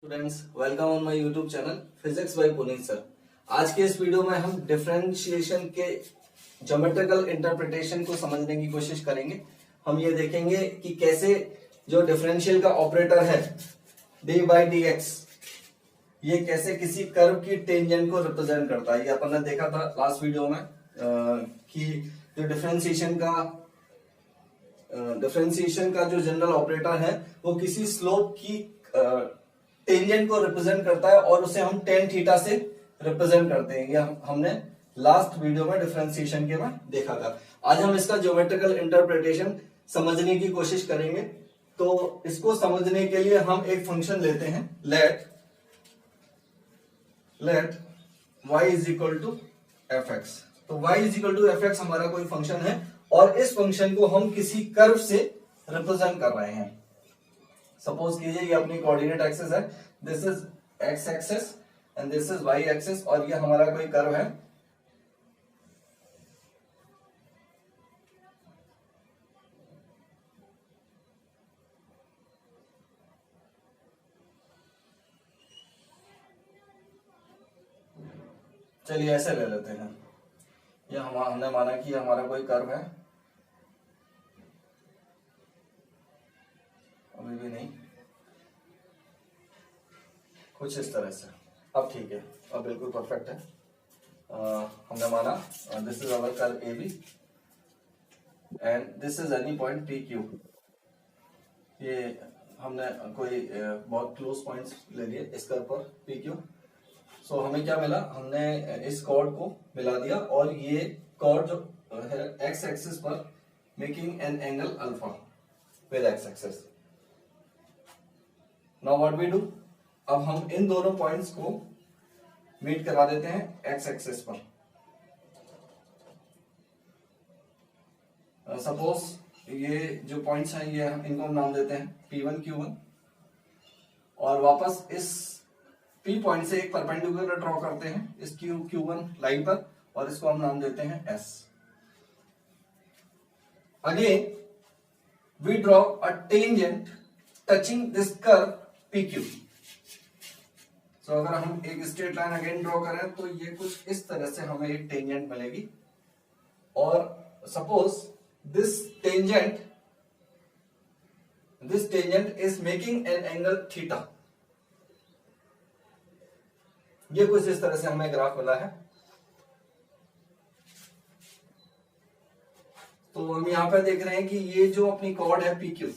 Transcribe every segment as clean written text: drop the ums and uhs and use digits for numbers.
Students, welcome on my YouTube channel physics bye Puneet sir. आज के इस वीडियो में हम डिफरेंशिएशन के ज्योमेट्रिकल इंटरप्रिटेशन को समझने की कोशिश करेंगे। हम ये देखेंगे कि कैसे जो डिफरेंशियल का ऑपरेटर है डी बाई डी एक्स, ये कैसे किसी कर्व की टेंजेंट को रिप्रेजेंट करता है। ये अपन ने देखा था लास्ट वीडियो में कि जो डिफरेंशिएशन का जो जनरल ऑपरेटर है वो किसी स्लोप की टेंजेंट को रिप्रेजेंट करता है और उसे हम टेन थीटा से रिप्रेजेंट करते हैं। यह हमने लास्ट वीडियो में डिफरेंशिएशन के में देखा था। आज हम इसका ज्योमेट्रिकल इंटरप्रिटेशन समझने की कोशिश करेंगे। तो इसको समझने के लिए हम एक फंक्शन लेते हैं, let y is equal to f x. तो y is equal to f x हमारा कोई फंक्शन है और इस फंक्शन को हम किसी कर्व से रिप्रेजेंट कर रहे हैं। सपोज कीजिए ये अपनी कोऑर्डिनेट एक्सिस है, this is x axis and this is y axis और ये हमारा कोई कर्व है। चलिए ऐसे ले लेते हैं, ये हमने माना कि हमारा कोई कर्व है, अभी भी नहीं, कुछ इस तरह से। अब ठीक है, अब बिल्कुल परफेक्ट है। हमने माना this is our curve A B and this is any point P Q. ये हमने कोई बहुत क्लोज पॉइंट्स ले लिए इस कर्व पर पी क्यू। सो हमें क्या मिला, हमने इस कॉर्ड को मिला दिया और ये कॉर्ड जो है एक्स एक्सिस पर making an angle alpha with x axis. Now what we do, अब हम इन दोनों पॉइंट्स को मीट करा देते हैं एक्स एक्सिस पर। सपोज ये जो पॉइंट्स हैं ये इनको हम नाम देते हैं P1 Q1 और वापस इस P पॉइंट से एक परपेंडिकुलर ड्रॉ करते हैं इस Q1 लाइन पर और इसको हम नाम देते हैं S। Again we draw a tangent touching this curve PQ। तो अगर हम एक स्ट्रेट लाइन अगेन ड्रॉ करें तो ये कुछ इस तरह से हमें एक टेंजेंट मिलेगी और suppose this tangent is making an angle theta. ये कुछ इस तरह से हमें ग्राफ मिला है। तो हम यहां पर देख रहे हैं कि ये जो अपनी कॉर्ड है PQ,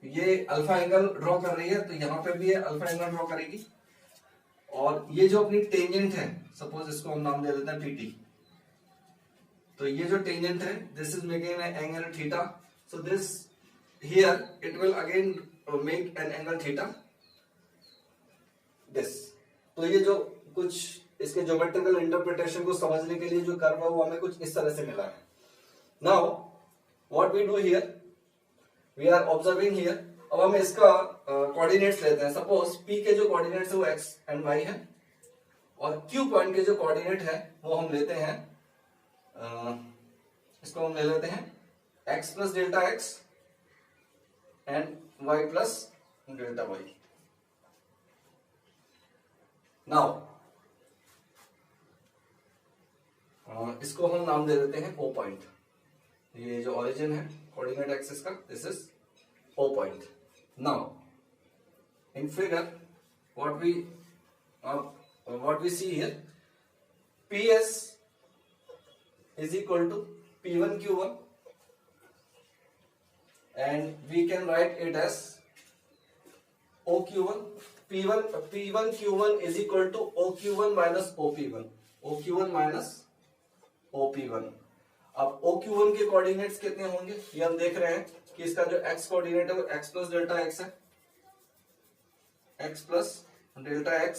ये अल्फा एंगल ड्रॉ कर रही है, तो यहां पे भी ये अल्फा एंगल ड्रॉ करेगी और ये जो अपनी टेंजेंट है, सपोज इसको हम नाम दे देते हैं PT। तो ये जो टेंजेंट है this is making an angle theta, so this here it will again make an angle theta this. तो ये जो कुछ इसके ज्योमेट्रिकल इंटरप्रिटेशन को समझने के लिए जो कर्व है वो हमें कुछ इस तरह से मिला है। Now what we do here, we are observing here. अब हम इसका कोऑर्डिनेट्स लेते हैं। सपोज P के जो कोऑर्डिनेट्स है वो x एंड y है और Q पॉइंट के जो कोऑर्डिनेट है वो हम लेते हैं, इसको हम ले लेते हैं x plus delta x and y plus delta y। Now इसको हम नाम दे देते हैं O पॉइंट। ये जो ओरिजिन है कोऑर्डिनेट एक्सिस का, this is O point. Now in figure what we see here, PS is equal to P1 Q1 and we can write it as OQ1। P1 Q1 is equal to OQ1 minus OP1, OQ1 minus OP1। अब OQ1 के coordinates कितने होंगे ये हम देख रहे हैं कि इसका जो x कोऑर्डिनेट है वो x प्लस डेल्टा x है, x प्लस डेल्टा x,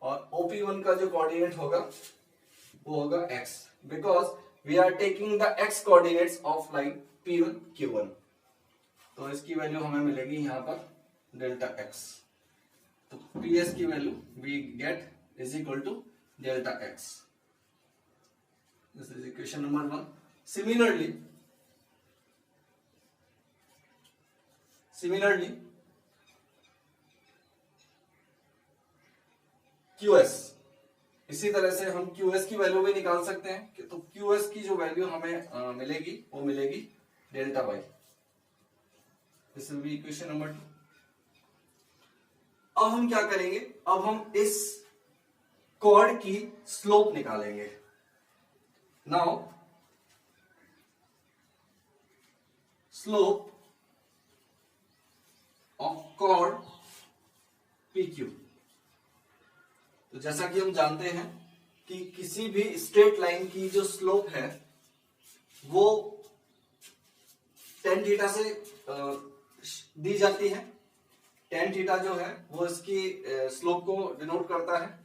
और OP1 का जो कोऑर्डिनेट होगा वो होगा x, because we are taking the x coordinates of line P1 Q1। तो इसकी वैल्यू हमें मिलेगी यहां पर डेल्टा x। तो PS की value we get is equal to delta x। This is equation number 1। Similarly QS, इसी तरह से हम QS की वैल्यू भी निकाल सकते हैं। तो QS की जो वैल्यू हमें मिलेगी वो मिलेगी delta y. This will be equation number 2। अब हम क्या करेंगे, अब हम इस कॉर्ड की स्लोप निकालेंगे। Now slope of chord PQ, तो जैसा कि हम जानते हैं कि किसी भी स्ट्रेट लाइन की जो स्लोप है वो tan थीटा से दी जाती है। tan थीटा जो है वो इसकी स्लोप को डिनोट करता है।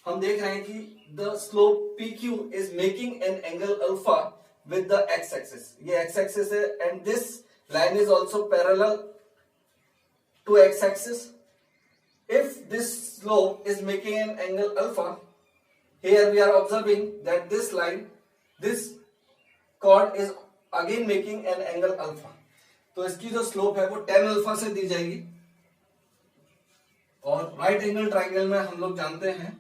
हम देख रहे हैं कि the slope PQ is making an angle alpha with the x axis, ये x एक्सिस है, and this line is also parallel to x axis. If this slope is making an angle alpha, here we are observing that this line, this chord is again making an angle alpha. तो इसकी जो slope है वो tan alpha से दी जाएगी। और right angle triangle में हम लोग जानते हैं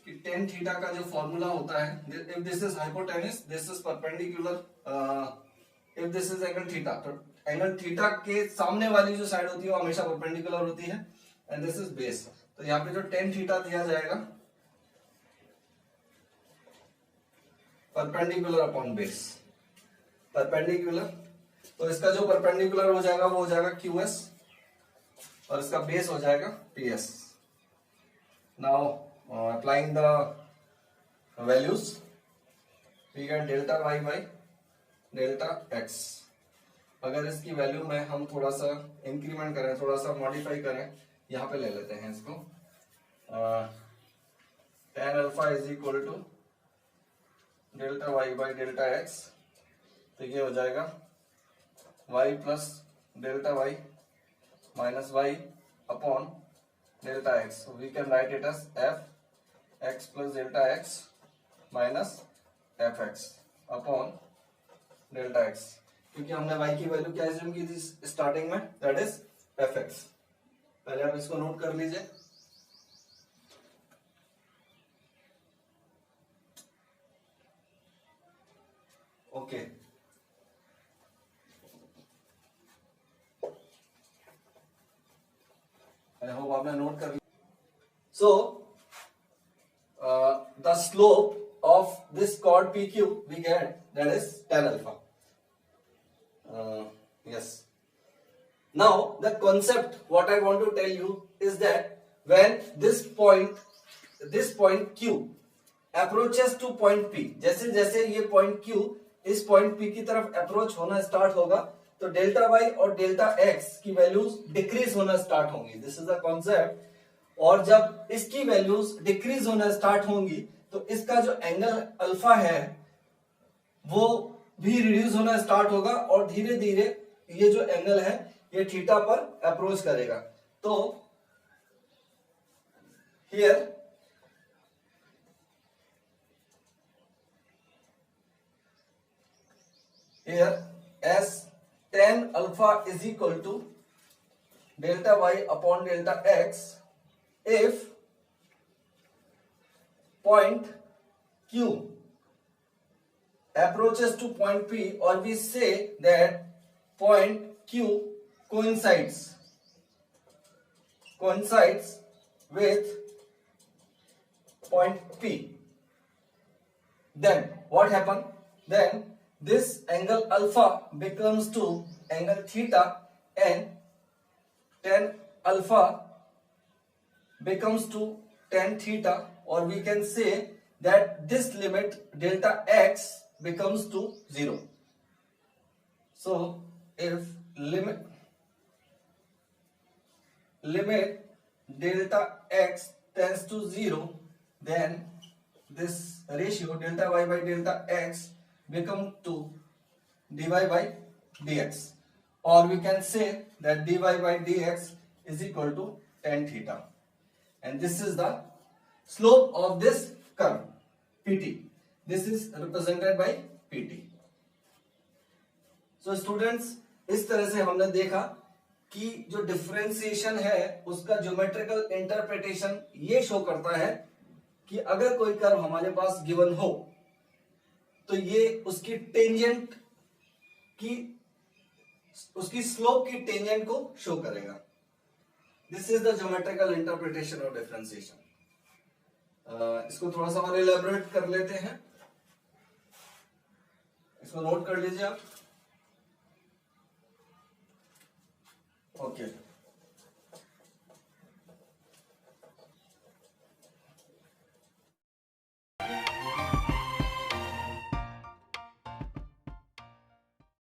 कि tan थीटा का जो फॉर्मूला होता है, if this is hypotenuse, this is perpendicular, if this is angle theta, तो एंगल थीटा के सामने वाली जो साइड होती है वो हमेशा परपेंडिकुलर होती है, एंड दिस इज बेस। तो यहाँ पे जो tan थीटा दिया जाएगा परपेंडिकुलर अपॉन बेस, परपेंडिकुलर, तो इसका जो परपेंडिकुलर हो जाएगा वो हो जाएगा QS और इसका बेस हो जाएगा PS। Now applying the values, we get delta y by delta x. अगर इसकी वैल्यू में हम थोड़ा सा इंक्रीमेंट करें, थोड़ा सा मॉडिफाई करें, यहां पे ले लेते हैं इसको, tan alpha is equal to delta y by delta x, तो ये हो जाएगा y plus delta y minus y upon delta x. We can write it as f x plus delta x minus f x upon delta x, क्योंकि हमने y की value क्या assume की थी स्टार्टिंग में, दैट इज एफ एक्स। पहले आप इसको नोट कर लीजिए। ओके, आई होप आपने नोट कर लिया। So the slope of this chord PQ we get that is tan alpha. Yes. Now the concept what I want to tell you is that when this point Q approaches to point P, जैसे जैसे ये point Q इस point P की तरफ approach होना start होगा तो delta Y और डेल्टा एक्स की वैल्यूज डिक्रीज होना स्टार्ट होंगी। This is the concept. और जब इसकी वैल्यूज डिक्रीज होना स्टार्ट होंगी तो इसका जो एंगल अल्फा है वो भी रिड्यूस होना स्टार्ट होगा और धीरे धीरे ये जो एंगल है ये थीटा पर अप्रोच करेगा। तो here as tan alpha is equal to delta y upon delta x, if point Q approaches to point P, or we say that point Q coincides with point P, then what happen? Then this angle alpha becomes to angle theta and tan alpha becomes to tan theta, or we can say that this limit delta x becomes to 0. So if limit delta x tends to 0, then this ratio delta y by delta x become to dy by dx, or we can say that dy by dx is equal to tan theta, and this is the slope of this curve PT. This is represented by PT. So students, इस तरह से हमने देखा कि जो differentiation है उसका geometrical interpretation ये शो करता है कि अगर कोई कर्व हमारे पास गिवन हो तो ये उसकी टेंजेंट की, उसकी स्लोप की टेंजेंट को शो करेगा। This is the geometrical interpretation of differentiation. इसको थोड़ा सा और इलेबोरेट कर लेते हैं, इसको नोट कर लीजिए आप। ओके